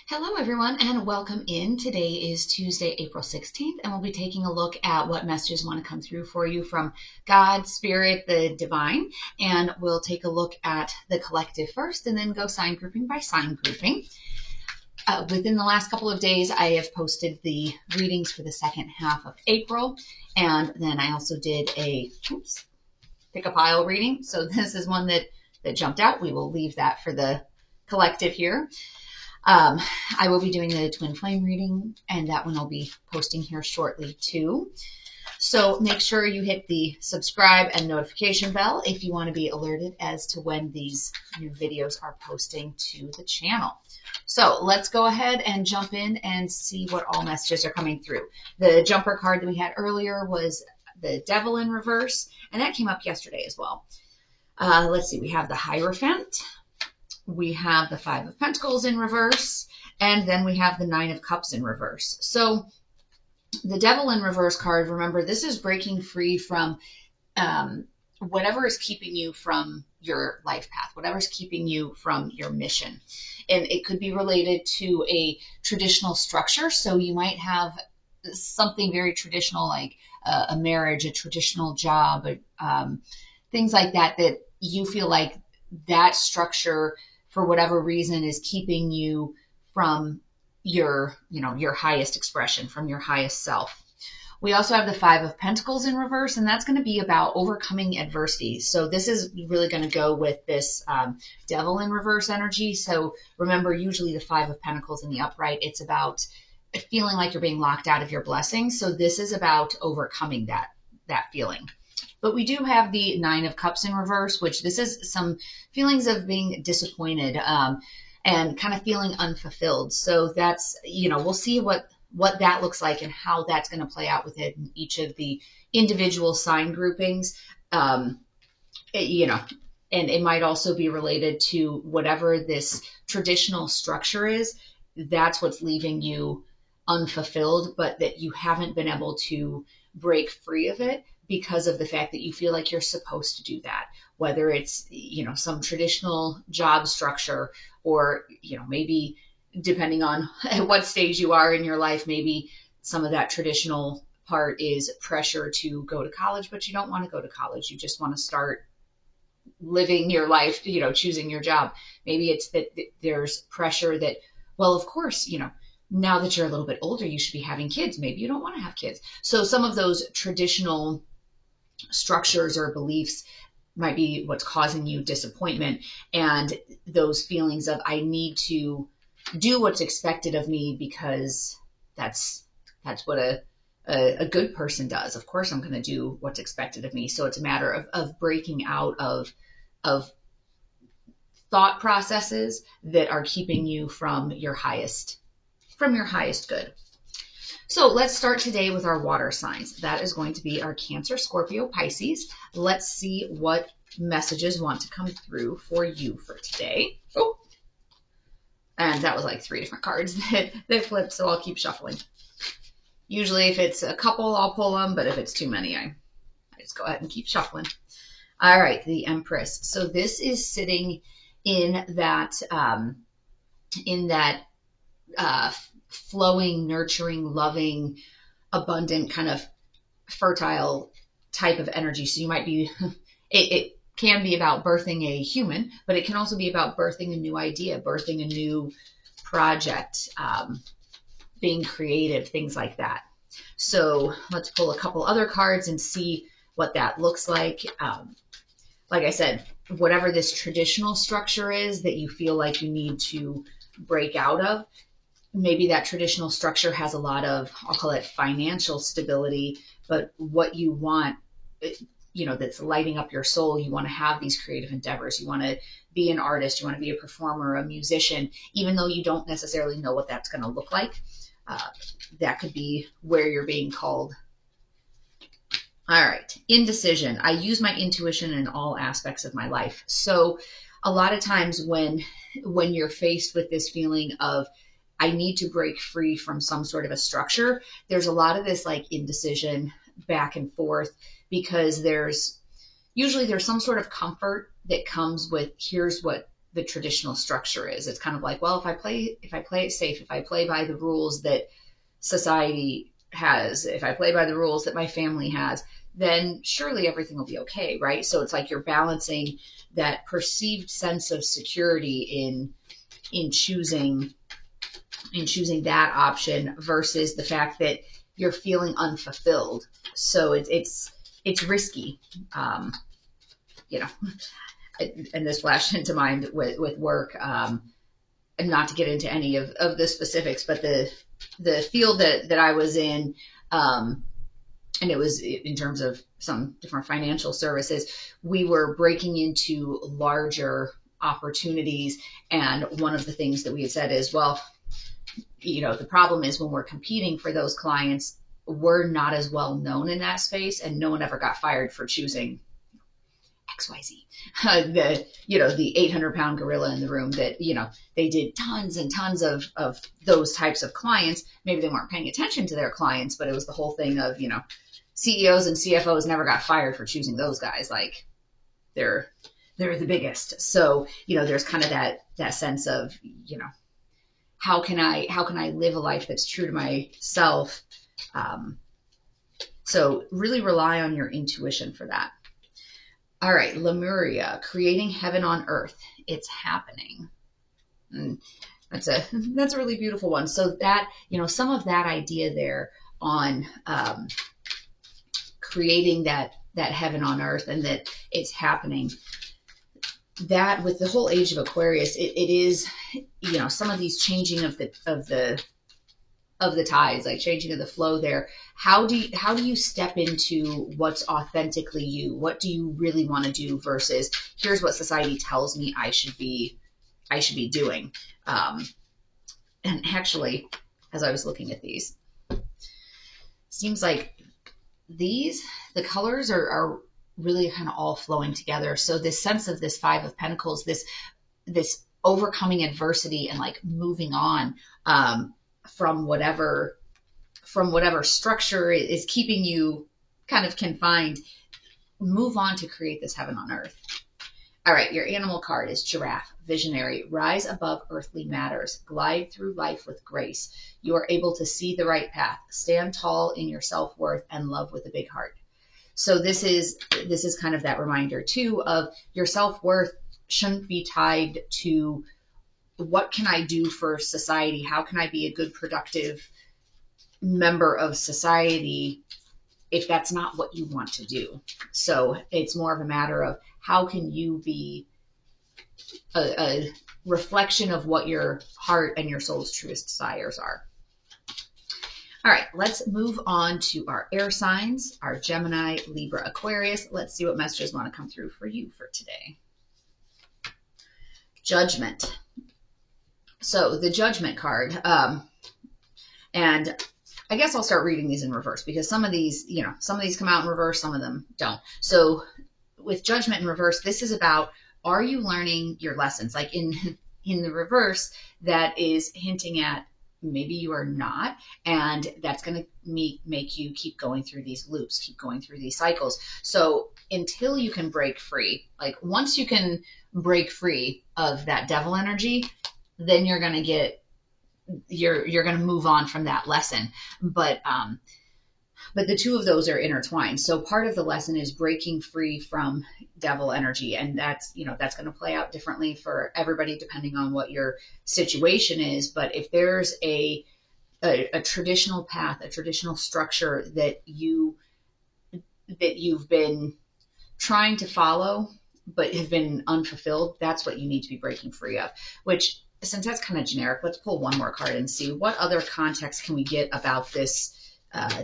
Hello, everyone, and welcome in. Today is Tuesday, April 16th, and we'll be taking a look at what messages want to come through for you from God, Spirit, the Divine. And we'll take a look at the collective first and then go sign grouping by sign grouping. Within the last couple of days, I have posted the readings for the second half of April, and then I also did a pick a pile reading. So this is one that jumped out. We will leave that for the collective here. I will be doing the twin flame reading, and that one I'll be posting here shortly too. So make sure you hit the subscribe and notification bell if you want to be alerted as to when these new videos are posting to the channel. So let's go ahead and jump in and see what all messages are coming through. The jumper card that we had earlier was the Devil in reverse, and that came up yesterday as well. Let's see, we have the Hierophant. We have the Five of Pentacles in reverse, and then we have the Nine of Cups in reverse. So the Devil in reverse card, remember, this is breaking free from whatever is keeping you from your life path, whatever is keeping you from your mission. And it could be related to a traditional structure. So you might have something very traditional like a marriage, a traditional job, things like that, that you feel like that structure for whatever reason is keeping you from your highest expression, from your highest self. We also have the Five of Pentacles in reverse, and that's going to be about overcoming adversity. So this is really going to go with this Devil in reverse energy. So remember, usually the Five of Pentacles in the upright, it's about feeling like you're being locked out of your blessings. So this is about overcoming that feeling. But we do have the Nine of Cups in reverse, which this is some feelings of being disappointed and kind of feeling unfulfilled. So that's, we'll see what that looks like and how that's going to play out within each of the individual sign groupings. And it might also be related to whatever this traditional structure is. That's what's leaving you unfulfilled, but that you haven't been able to break free of it because of the fact that you feel like you're supposed to do that, whether it's, some traditional job structure or, maybe depending on at what stage you are in your life, maybe some of that traditional part is pressure to go to college, but you don't want to go to college. You just want to start living your life, choosing your job. Maybe it's that there's pressure that, well, of course, now that you're a little bit older, you should be having kids. Maybe you don't want to have kids. So some of those traditional structures or beliefs might be what's causing you disappointment, and those feelings of I need to do what's expected of me because that's what a good person does. Of course, I'm going to do what's expected of me. So it's a matter of breaking out of thought processes that are keeping you from your highest good. So let's start today with our water signs. That is going to be our Cancer, Scorpio, Pisces. Let's see what messages want to come through for you for today. Oh, and that was like 3 different cards that flipped, so I'll keep shuffling. Usually if it's a couple, I'll pull them, but if it's too many, I just go ahead and keep shuffling. All right, the Empress. So this is sitting in that flowing, nurturing, loving, abundant, kind of fertile type of energy. So you might be, it can be about birthing a human, but it can also be about birthing a new idea, birthing a new project, being creative, things like that. So let's pull a couple other cards and see what that looks like. Like I said, whatever this traditional structure is that you feel like you need to break out of, maybe that traditional structure has a lot of, I'll call it financial stability, but what you want, that's lighting up your soul, you want to have these creative endeavors. You want to be an artist. You want to be a performer, a musician, even though you don't necessarily know what that's going to look like. That could be where you're being called. All right, indecision. I use my intuition in all aspects of my life. So a lot of times when you're faced with this feeling of, I need to break free from some sort of a structure, there's a lot of this like indecision back and forth, because there's some sort of comfort that comes with, here's what the traditional structure is. It's kind of like, well, if I play it safe, if I play by the rules that society has, if I play by the rules that my family has, then surely everything will be okay, right? So it's like you're balancing that perceived sense of security in choosing that option versus the fact that you're feeling unfulfilled. So it's risky, you know. And this flashed into mind with work, and not to get into any of the specifics, but the field that I was in, and it was in terms of some different financial services, we were breaking into larger opportunities. And one of the things that we had said is, well, the problem is when we're competing for those clients, we're not as well known in that space, and no one ever got fired for choosing XYZ. The 800-pound gorilla in the room that, they did tons and tons of those types of clients. Maybe they weren't paying attention to their clients, but it was the whole thing of, CEOs and CFOs never got fired for choosing those guys. Like they're the biggest. So, there's kind of that sense of, how can I live a life that's true to myself? So really rely on your intuition for that. All right, Lemuria, creating heaven on earth. It's happening. And that's a really beautiful one. So that, some of that idea there on creating that heaven on earth and that it's happening. That with the whole age of Aquarius, it is, some of these changing of the tides, like changing of the flow there. How do you step into what's authentically you? What do you really want to do versus here's what society tells me I should be doing. And actually, as I was looking at these, seems like the colors are really kind of all flowing together. So this sense of this Five of Pentacles, this overcoming adversity and like moving on from whatever structure is keeping you kind of confined, move on to create this heaven on earth. All right, your animal card is Giraffe, visionary, rise above earthly matters, glide through life with grace. You are able to see the right path, stand tall in your self-worth, and love with a big heart. So this is kind of that reminder too of your self-worth shouldn't be tied to what can I do for society? How can I be a good, productive member of society if that's not what you want to do? So it's more of a matter of how can you be a reflection of what your heart and your soul's truest desires are. All right, let's move on to our air signs, our Gemini, Libra, Aquarius. Let's see what messages want to come through for you for today. Judgment. So the Judgment card, and I guess I'll start reading these in reverse because some of these come out in reverse, some of them don't. So with Judgment in reverse, this is about, are you learning your lessons? Like in the reverse, that is hinting at maybe you are not, and that's going to make you keep going through these loops, keep going through these cycles. So until you can break free, like once you can break free of that devil energy, then you're going to move on from that lesson. But the two of those are intertwined. So part of the lesson is breaking free from devil energy. And that's going to play out differently for everybody depending on what your situation is. But if there's a traditional path, a traditional structure that you've been trying to follow, but have been unfulfilled, that's what you need to be breaking free of. Which, since that's kind of generic, let's pull one more card and see what other context can we get about this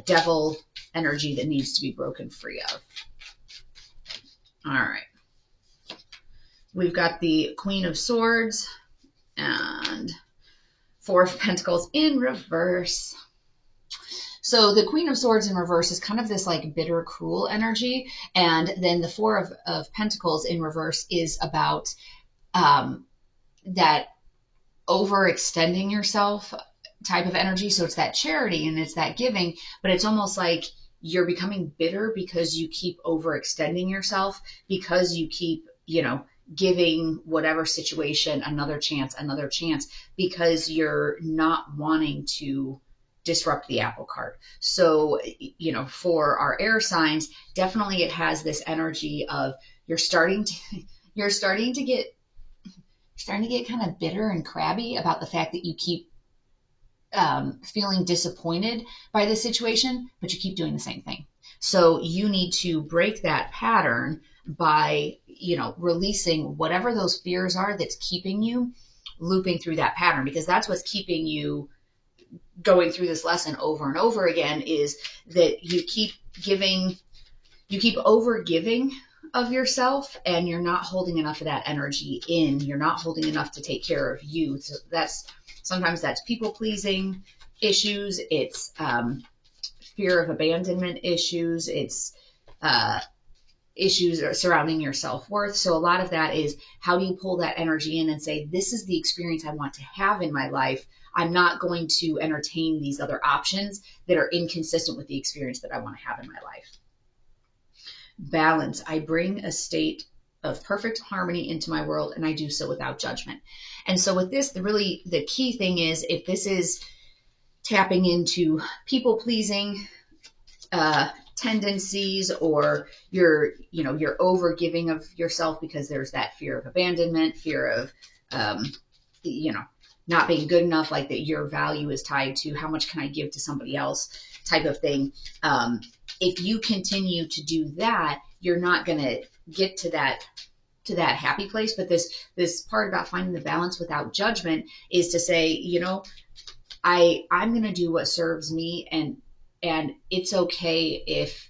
devil energy that needs to be broken free of. All right. We've got the Queen of Swords and Four of Pentacles in reverse. So the Queen of Swords in reverse is kind of this like bitter, cruel energy. And then the Four of Pentacles in reverse is about that overextending yourself type of energy. So it's that charity and it's that giving, but it's almost like you're becoming bitter because you keep overextending yourself, because you keep, giving whatever situation another chance, because you're not wanting to disrupt the apple cart. So, for our air signs, definitely it has this energy of you're starting to get kind of bitter and crabby about the fact that you keep feeling disappointed by the situation, but you keep doing the same thing. So you need to break that pattern by, releasing whatever those fears are that's keeping you looping through that pattern, because that's what's keeping you going through this lesson over and over again, is that you keep over giving of yourself, and you're not holding enough of that energy in. You're not holding enough to take care of you. So sometimes that's people pleasing issues. It's fear of abandonment issues. It's issues surrounding your self-worth. So a lot of that is, how do you pull that energy in and say, this is the experience I want to have in my life. I'm not going to entertain these other options that are inconsistent with the experience that I want to have in my life. Balance. I bring a state of perfect harmony into my world, and I do so without judgment. And so with this, the key thing is, if this is tapping into people pleasing tendencies, or you're over giving of yourself because there's that fear of abandonment, fear of not being good enough, like that your value is tied to how much can I give to somebody else type of thing. If you continue to do that, you're not going to get to that happy place. But this part about finding the balance without judgment is to say, I'm going to do what serves me, and it's okay if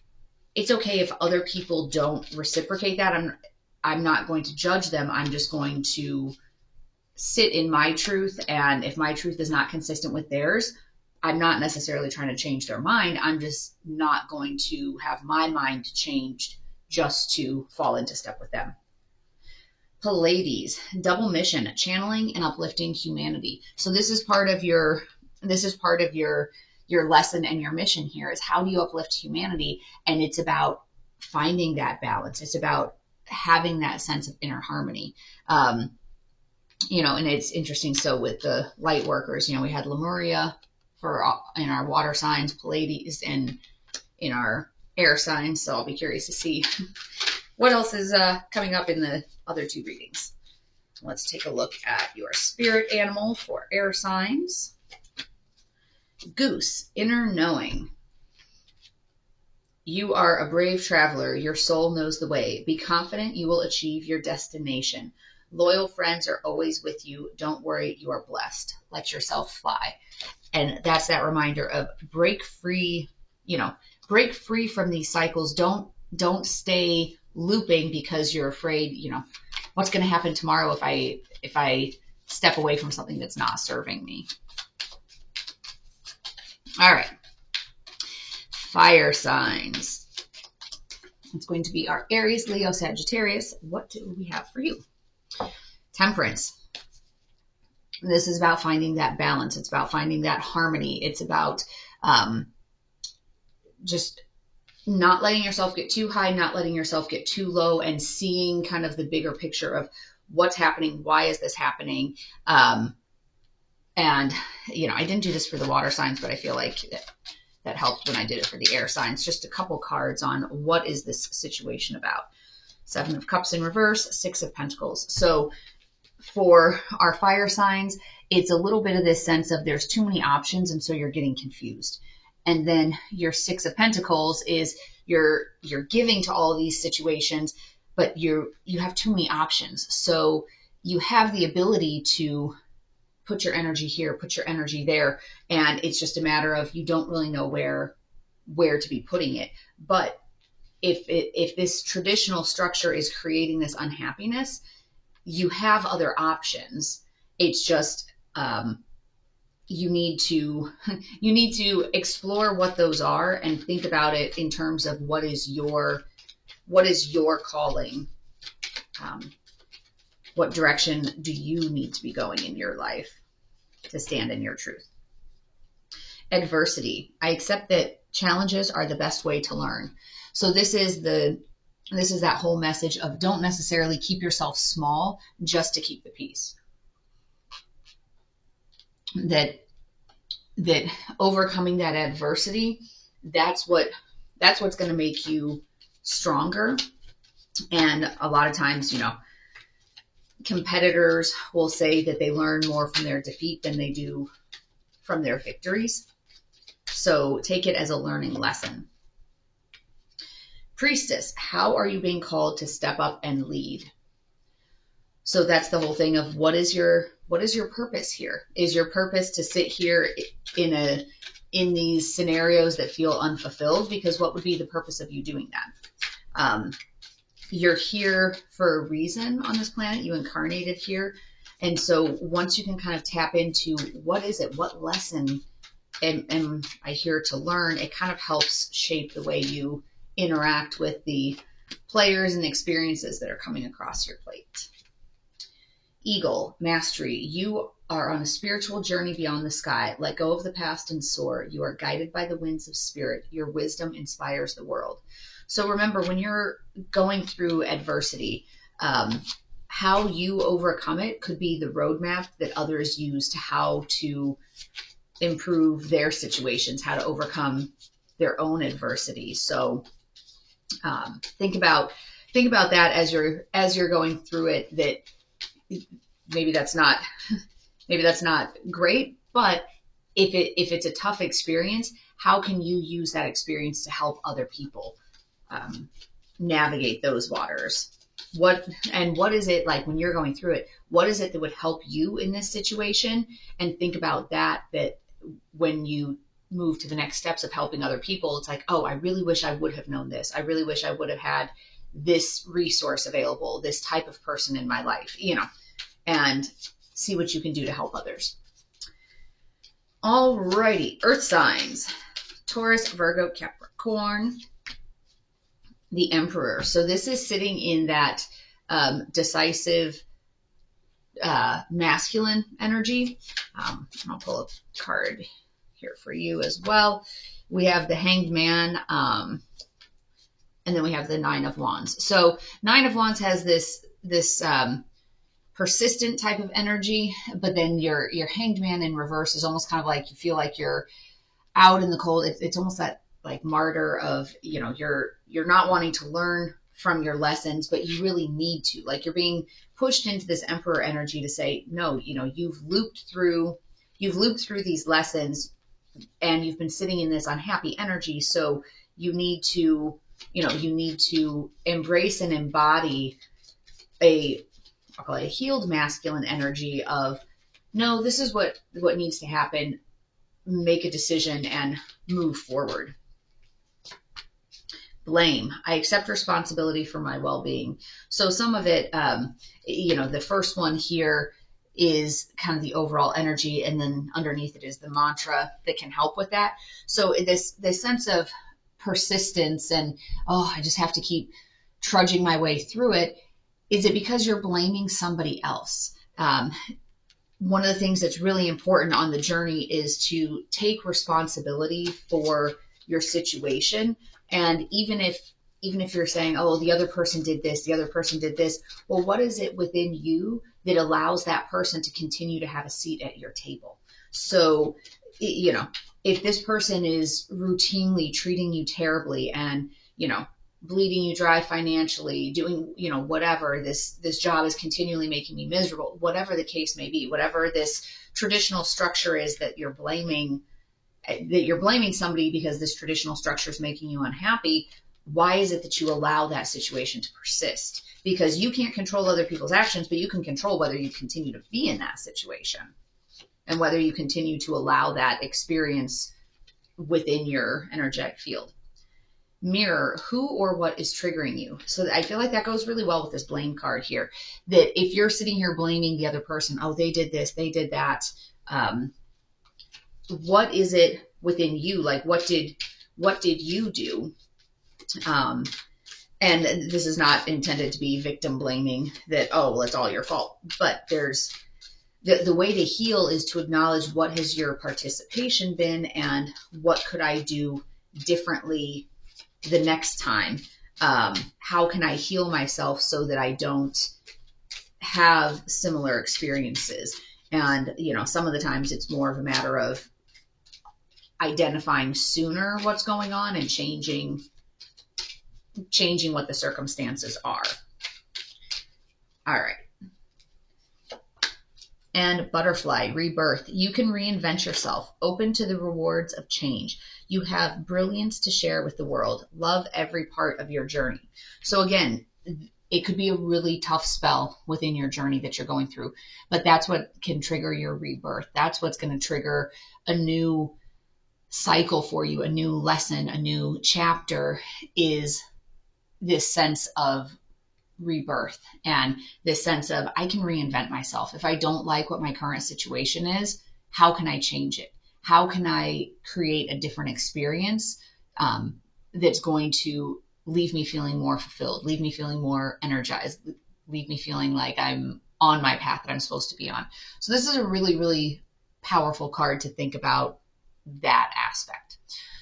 other people don't reciprocate that. I'm not going to judge them. I'm just going to sit in my truth. And if my truth is not consistent with theirs, I'm not necessarily trying to change their mind. I'm just not going to have my mind changed just to fall into step with them. Pleiades, double mission, channeling and uplifting humanity. So this is part of your lesson and your mission here, is how do you uplift humanity? And it's about finding that balance. It's about having that sense of inner harmony. And it's interesting. So with the light workers, we had Lemuria in our water signs, Pleiades in our air signs. So I'll be curious to see what else is coming up in the other two readings. Let's take a look at your spirit animal for air signs. Goose, inner knowing. You are a brave traveler. Your soul knows the way. Be confident you will achieve your destination. Loyal friends are always with you. Don't worry, you are blessed. Let yourself fly. And that's that reminder of break free from these cycles. Don't stay looping because you're afraid, what's going to happen tomorrow if I step away from something that's not serving me. All right. Fire signs. It's going to be our Aries, Leo, Sagittarius. What do we have for you? Temperance. This is about finding that balance. It's about finding that harmony. It's about just not letting yourself get too high, not letting yourself get too low, and seeing kind of the bigger picture of what's happening. Why is this happening? And, I didn't do this for the water signs, but I feel like that helped when I did it for the air signs. Just a couple cards on what is this situation about. 7 of Cups in reverse, 6 of Pentacles. So for our fire signs, it's a little bit of this sense of there's too many options, and so you're getting confused. And then your 6 of Pentacles is you're giving to all these situations, but you have too many options. So you have the ability to put your energy here, put your energy there, and it's just a matter of you don't really know where to be putting it. But if this traditional structure is creating this unhappiness, you have other options. It's just you need to explore what those are and think about it in terms of what is your calling. What direction do you need to be going in your life to stand in your truth? Adversity. I accept that challenges are the best way to learn. So this is the This is that whole message of don't necessarily keep yourself small just to keep the peace. That overcoming that adversity, that's what's going to make you stronger. And a lot of times, competitors will say that they learn more from their defeat than they do from their victories. So take it as a learning lesson. Priestess, how are you being called to step up and lead? So that's the whole thing of what is your purpose here? Is your purpose to sit here in these scenarios that feel unfulfilled? Because what would be the purpose of you doing that? You're here for a reason on this planet. You incarnated here. And so once you can kind of tap into what is it, what lesson am I here to learn, it kind of helps shape the way you interact with the players and experiences that are coming across your plate. Eagle, mastery. You are on a spiritual journey beyond the sky. Let go of the past and soar. You are guided by the winds of spirit. Your wisdom inspires the world. So remember, when you're going through adversity, how you overcome it could be the roadmap that others use to how to improve their situations, how to overcome their own adversity. So think about that as you're going through it. That maybe that's not great, but if it's a tough experience, how can you use that experience to help other people navigate those waters? What is it like when you're going through it? What is it that would help you in this situation? And think about that when you move to the next steps of helping other people, it's like, oh, I really wish I would have known this. I really wish I would have had this resource available, this type of person in my life, and see what you can do to help others. Alrighty, earth signs, Taurus, Virgo, Capricorn, the Emperor. So this is sitting in that decisive masculine energy. I'll pull a card here for you as well. We have the Hanged Man, and then we have the Nine of Wands. So Nine of Wands has this persistent type of energy, but then your Hanged Man in reverse is almost kind of like you feel like you're out in the cold. It's almost that like martyr of, you're not wanting to learn from your lessons, but you really need to. Like you're being pushed into this Emperor energy to say, no, you've looped through these lessons and you've been sitting in this unhappy energy. So you need to embrace and embody I'll call it a healed masculine energy of, no, this is what needs to happen. Make a decision and move forward. Blame. I accept responsibility for my well-being. So some of it, the first one here is kind of the overall energy, and then underneath it is the mantra that can help with that. So this sense of persistence and, I just have to keep trudging my way through it. Is it because you're blaming somebody else? One of the things that's really important on the journey is to take responsibility for your situation. And even if you're saying, oh, the other person did this, well, what is it within you that allows that person to continue to have a seat at your table? So, if this person is routinely treating you terribly and, bleeding you dry financially, doing, whatever, this job is continually making me miserable, whatever the case may be, whatever this traditional structure is that you're blaming somebody because this traditional structure is making you unhappy, why is it that you allow that situation to persist? Because you can't control other people's actions, but you can control whether you continue to be in that situation and whether you continue to allow that experience within your energetic field. Mirror, who or what is triggering you? So I feel like that goes really well with this blame card here. That if you're sitting here blaming the other person, oh, they did this, they did that. What is it within you? Like, what did you do? And this is not intended to be victim blaming that, oh, well, it's all your fault. But there's the way to heal is to acknowledge what has your participation been and what could I do differently the next time How can I heal myself so that I don't have similar experiences? And, you know, some of the times it's more of a matter of identifying sooner what's going on and changing what the circumstances are. All right. And butterfly, rebirth. You can reinvent yourself, open to the rewards of change. You have brilliance to share with the world. Love every part of your journey. So again, it could be a really tough spell within your journey that you're going through, but that's what can trigger your rebirth. That's what's going to trigger a new cycle for you, a new lesson, a new chapter, is this sense of rebirth and this sense of I can reinvent myself. If I don't like what my current situation is, how can I change it? How can I create a different experience that's going to leave me feeling more fulfilled, leave me feeling more energized, leave me feeling like I'm on my path that I'm supposed to be on. So this is a really, really powerful card to think about that aspect.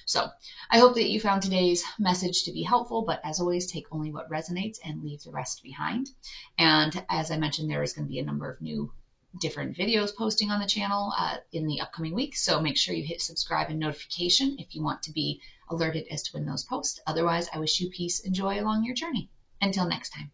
So I hope that you found today's message to be helpful, but as always, take only what resonates and leave the rest behind. And as I mentioned, there is going to be a number of new different videos posting on the channel in the upcoming weeks. So make sure you hit subscribe and notification if you want to be alerted as to when those post. Otherwise, I wish you peace and joy along your journey. Until next time.